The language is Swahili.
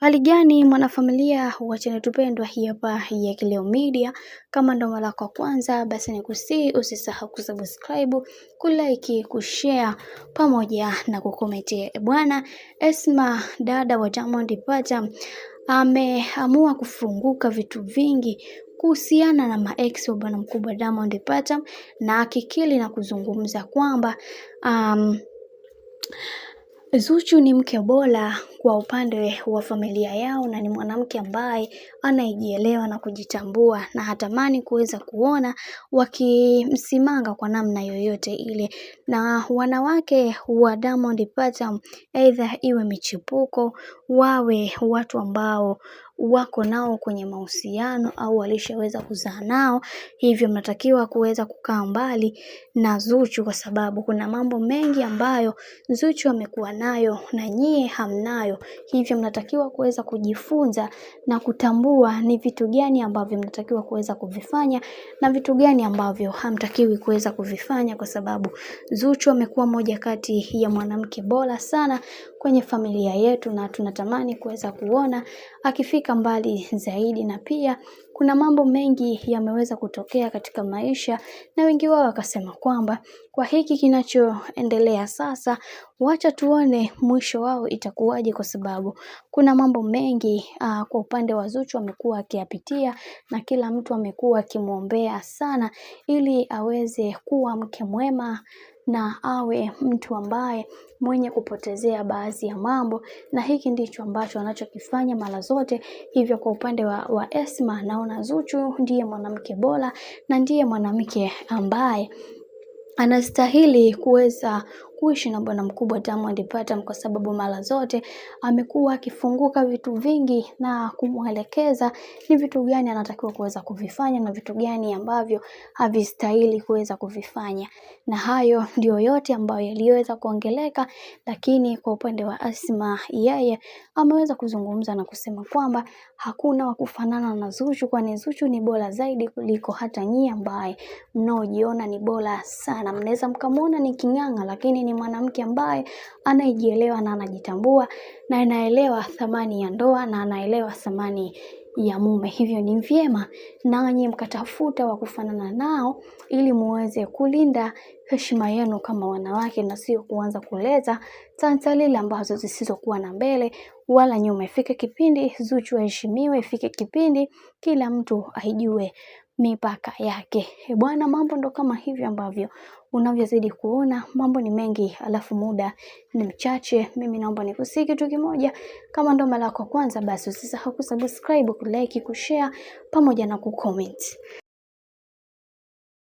Hali gani mwanafamilia wa channel tupendwa hii hapa ya Kileo Media. Kama ndo mara yako kwanza, basi nikusihi usisahau kusubscribe, kulike, kushare pamoja na kucomment. Bwana Esma, dada wa Diamond Platnumz, ameamua kufunguka vitu vingi kuhusiana na maex wa bwana mkubwa Diamond Platnumz, na akikili na kuzungumza kwamba Zuchu ni mke bora kwa upande wa familia yao, na ni mwanamke ambaye anajielewa na kujitambua, na hatamani kuweza kuona wakimsimanga kwa namna yoyote ile. Na wanawake wa Diamond Platnumz, either iwe michipuko, wawe watu ambao wako nao kwenye mahusiano au walishaweza kuzaa nao, hivyo mnatakiwa kuweza kukaa mbali na Zuchu, kwa sababu kuna mambo mengi ambayo Zuchu amekuwa nayo na nyie hamnayo. Hivyo mnatakiwa kuweza kujifunza na kutambua ni vitu gani ambavyo mnatakiwa kuweza kuvifanya na vitu gani ambavyo hamtakiwi kuweza kuvifanya, kwa sababu Zuchu amekuwa moja kati ya mwanamke bora sana kwenye familia yetu, na tunatamani kuweza kuona akifika mbali zaidi. Na pia kuna mambo mengi yameweza kutokea katika maisha, na wengi wao wakasema kwamba kwa hiki kinachoendelea sasa, wacha tuone mwisho wao itakuwaje, kwa sababu kuna mambo mengi kwa upande wa Zuchu amekuwa akiyapitia, na kila mtu amekuwa akimuombea sana ili aweze kuwa mke mwema na awe mtu ambaye mwenye kupotezea baadhi ya mambo, na hiki ndicho ambacho anachokifanya mara zote. Hivyo kwa upande wa Esma, naona Zuchu ndiye mwanamke bora na ndiye mwanamke ambaye anastahili kuweza kuishi na bwana mkubwa Diamond Platnumz, kwa sababu mara zote amekuwa akifunguka vitu vingi na kumuelekeza ni vitu gani anatakiwa kuweza kuvifanya na vitu gani ambavyo havistahili kuweza kuvifanya. Na hayo ndio yote ambayo yaliweza kuongeleka, lakini kwa upande wa Esma, yeye ameweza kuzungumza na kusema kwamba hakuna wa kufanana na Zuchu, kwani Zuchu ni bora zaidi kuliko hata nyie ambaye mnaojiona ni bora sana. Mnaweza mkamuona ni king'anga, lakini ni mwanamke ambaye anajielewa na anajitambua na anaelewa thamani ya ndoa na anaelewa thamani ya mume. Hivyo ni vyema nanyi mkatafuta wa kufanana nao ili muweze kulinda heshima yenu kama wanawake, na sio kuanza kuleta tantalila ambazo zisizokuwa na mbele wala nyuma. Ifike kipindi Zuchu aheshimiwe, ifike kipindi kila mtu aijue mipaka yake. Bwana, mambo ndo kama hivyo ambavyo unavyozidi kuona. Mambo ni mengi alafu muda ni mchache. Mimi naomba nikusihi kitu kimoja, kama ndo mara yako kwanza, basi usisahau kusubscribe, kulike, kushare pamoja na kucomment.